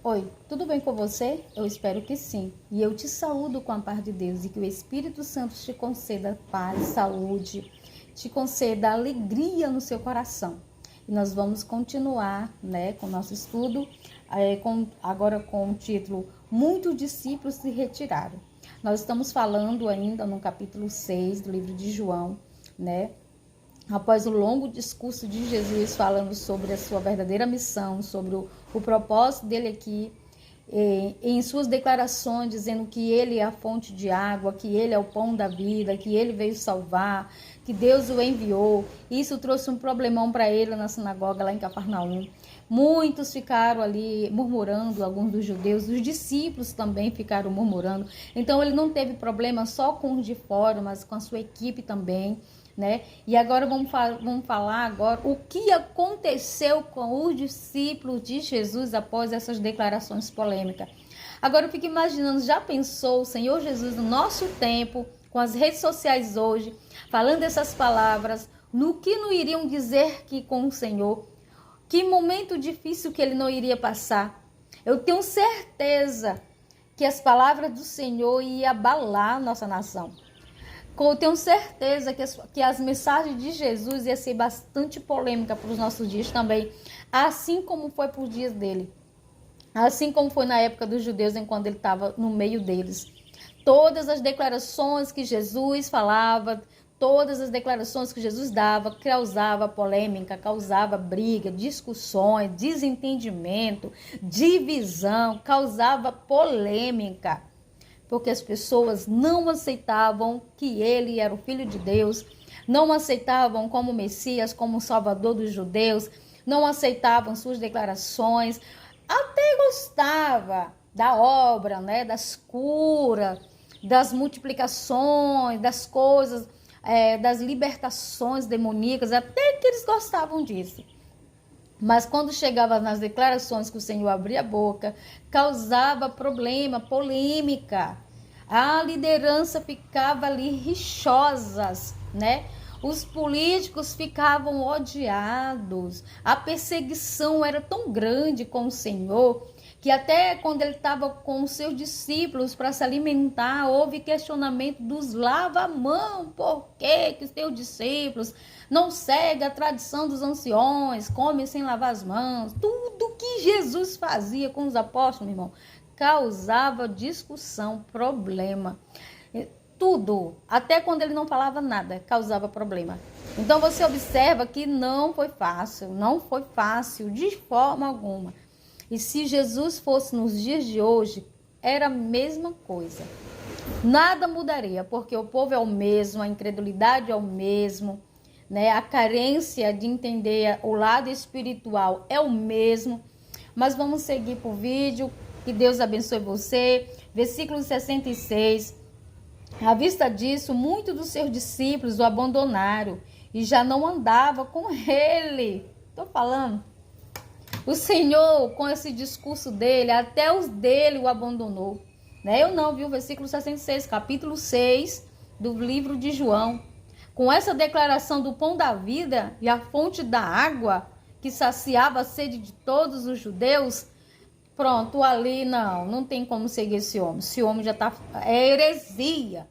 Oi, tudo bem com você? Eu espero que sim. E eu te saúdo com a paz de Deus e que o Espírito Santo te conceda paz, saúde, te conceda alegria no seu coração. E nós vamos continuar, com o nosso estudo, agora com o título Muitos discípulos se retiraram. Nós estamos falando ainda no capítulo 6 do livro de João, após o longo discurso de Jesus falando sobre a sua verdadeira missão, sobre o propósito dele aqui, em suas declarações dizendo que ele é a fonte de água, que ele é o pão da vida, que ele veio salvar, que Deus o enviou. Isso trouxe um problemão para ele na sinagoga lá em Cafarnaum. Muitos ficaram ali murmurando, alguns dos judeus, os discípulos também ficaram murmurando. Então ele não teve problema só com os de fora, mas com a sua equipe também. E agora vamos falar agora o que aconteceu com os discípulos de Jesus após essas declarações polêmicas. Agora eu fico imaginando, já pensou o Senhor Jesus no nosso tempo, com as redes sociais hoje, falando essas palavras, no que não iriam dizer que com o Senhor, que momento difícil que ele não iria passar. Eu tenho certeza que as palavras do Senhor iam abalar a nossa nação. Eu tenho certeza que as mensagens de Jesus iam ser bastante polêmica para os nossos dias também, assim como foi para os dias dele, assim como foi na época dos judeus, enquanto ele estava no meio deles. Todas as declarações que Jesus falava, todas as declarações que Jesus dava, causava polêmica, causava briga, discussões, desentendimento, divisão, causava polêmica. Porque as pessoas não aceitavam que ele era o Filho de Deus, não aceitavam como Messias, como Salvador dos judeus, não aceitavam suas declarações, até gostava da obra, das curas, das multiplicações, das coisas, das libertações demoníacas, até que eles gostavam disso. Mas quando chegava nas declarações que o Senhor abria a boca, causava problema, polêmica. A liderança ficava ali rixosas, Os políticos ficavam odiados. A perseguição era tão grande com o Senhor que até quando ele estava com os seus discípulos para se alimentar, houve questionamento dos lava-mão. Por que os teus discípulos não seguem a tradição dos anciões, comem sem lavar as mãos? Tudo que Jesus fazia com os apóstolos, meu irmão, causava discussão, problema. Tudo, até quando ele não falava nada, causava problema. Então você observa que não foi fácil de forma alguma. E se Jesus fosse nos dias de hoje, era a mesma coisa. Nada mudaria, porque o povo é o mesmo, a incredulidade é o mesmo, a carência de entender o lado espiritual é o mesmo. Mas vamos seguir para o vídeo, que Deus abençoe você. Versículo 66. À vista disso, muitos dos seus discípulos o abandonaram e já não andava com ele. Estou falando. O Senhor, com esse discurso dele, até os dele o abandonou. Eu não, viu? Versículo 66, capítulo 6 do livro de João. Com essa declaração do pão da vida e a fonte da água que saciava a sede de todos os judeus, pronto, ali não tem como seguir esse homem. Esse homem já está... É heresia,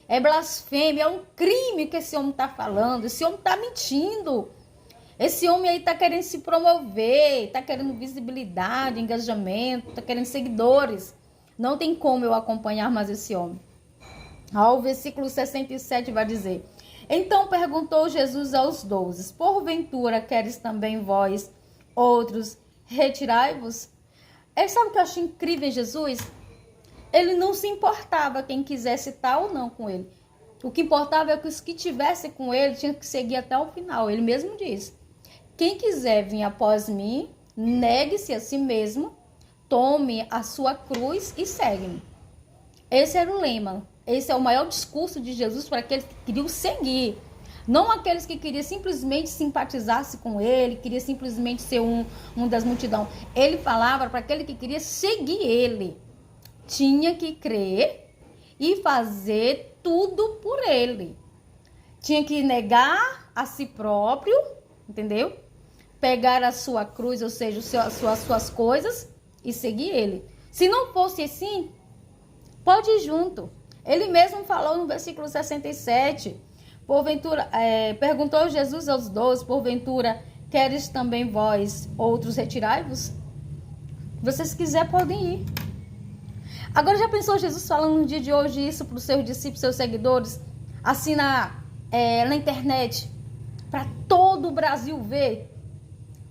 é blasfêmia, é um crime que esse homem está falando. Esse homem está mentindo. Esse homem aí está querendo se promover, está querendo visibilidade, engajamento, está querendo seguidores. Não tem como eu acompanhar mais esse homem. O versículo 67 vai dizer: Então perguntou Jesus aos 12, porventura queres também vós, outros, retirai-vos? Sabe o que eu acho incrível em Jesus? Ele não se importava quem quisesse estar ou não com ele. O que importava é que os que estivessem com ele tinham que seguir até o final. Ele mesmo disse: Quem quiser vir após mim, negue-se a si mesmo, tome a sua cruz e segue-me. Esse era o lema. Esse é o maior discurso de Jesus para aqueles que queriam seguir. Não aqueles que queriam simplesmente simpatizar-se com ele, queria simplesmente ser um das multidão. Ele falava para aquele que queria seguir ele. Tinha que crer e fazer tudo por ele. Tinha que negar a si próprio, entendeu? Pegar a sua cruz, ou seja, as suas coisas, e seguir ele. Se não fosse assim, pode ir junto. Ele mesmo falou no versículo 67, porventura, perguntou Jesus aos 12, porventura, queres também vós outros retirai-vos? Vocês quiserem, podem ir. Agora, já pensou Jesus falando no dia de hoje isso para os seus discípulos, seus seguidores, assim na internet, para todo o Brasil ver?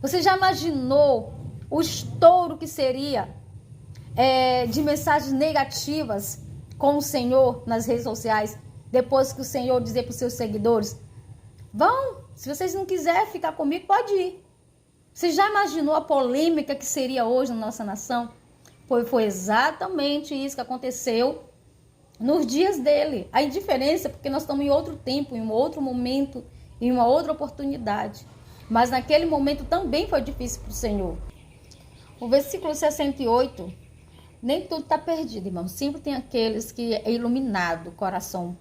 Você já imaginou o estouro que seria de mensagens negativas com o Senhor nas redes sociais, depois que o Senhor dizer para os seus seguidores, vão, se vocês não quiserem ficar comigo, pode ir. Você já imaginou a polêmica que seria hoje na nossa nação? Foi exatamente isso que aconteceu nos dias dele. A indiferença, porque nós estamos em outro tempo, em um outro momento, em uma outra oportunidade. Mas naquele momento também foi difícil para o Senhor. O versículo 68, nem tudo está perdido, irmão. Sempre tem aqueles que é iluminado o coração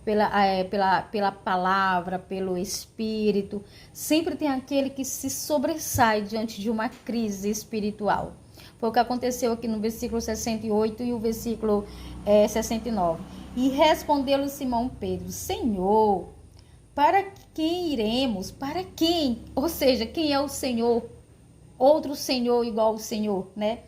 pela palavra, pelo Espírito. Sempre tem aquele que se sobressai diante de uma crise espiritual. Foi o que aconteceu aqui no versículo 68 e o versículo 69. E respondeu-lhe Simão Pedro, Senhor, para quem iremos? Para quem? Ou seja, quem é o Senhor? Outro Senhor igual ao Senhor, né?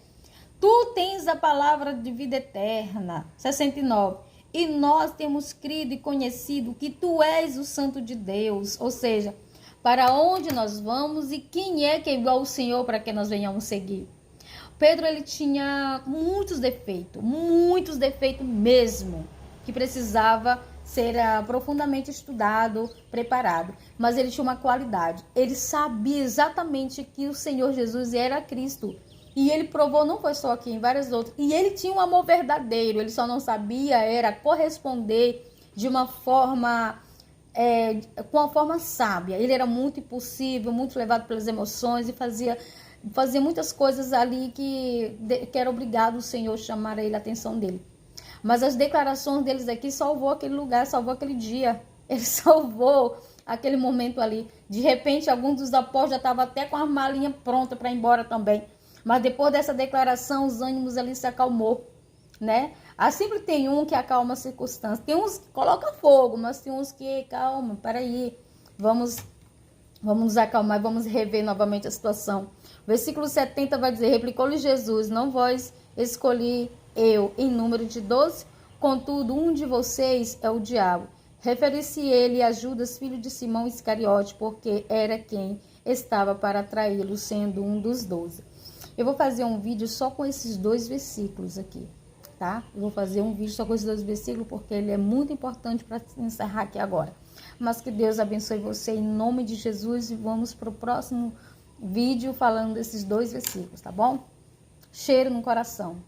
Tu tens a palavra de vida eterna. 69. E nós temos crido e conhecido que tu és o Santo de Deus. Ou seja, para onde nós vamos e quem é que é igual ao Senhor para que nós venhamos seguir? Pedro, ele tinha muitos defeitos mesmo, que precisava ser profundamente estudado, preparado. Mas ele tinha uma qualidade. Ele sabia exatamente que o Senhor Jesus era Cristo. E ele provou, não foi só aqui, em várias outras. E ele tinha um amor verdadeiro. Ele só não sabia, era corresponder de uma forma, com uma forma sábia. Ele era muito impulsivo, muito levado pelas emoções e fazia muitas coisas ali que era obrigado o Senhor chamar a atenção dele. Mas as declarações deles aqui salvou aquele lugar, salvou aquele dia. Ele salvou aquele momento ali. De repente, alguns dos apóstolos já estavam até com a malinha pronta para ir embora também. Mas depois dessa declaração, os ânimos ali se acalmou, né? Sempre tem um que acalma a circunstância. Tem uns que colocam fogo, mas tem uns que, calma, peraí, vamos nos acalmar, vamos rever novamente a situação. Versículo 70 vai dizer, replicou-lhe Jesus, não vós escolhi eu em número de 12, contudo um de vocês é o diabo. Refere-se ele a Judas, filho de Simão Iscariote, porque era quem estava para traí-lo, sendo um dos 12. Eu vou fazer um vídeo só com esses 2 versículos aqui, tá? Eu vou fazer um vídeo só com esses 2 versículos, porque ele é muito importante para encerrar aqui agora. Mas que Deus abençoe você em nome de Jesus e vamos para o próximo vídeo falando desses 2 versículos, tá bom? Cheiro no coração.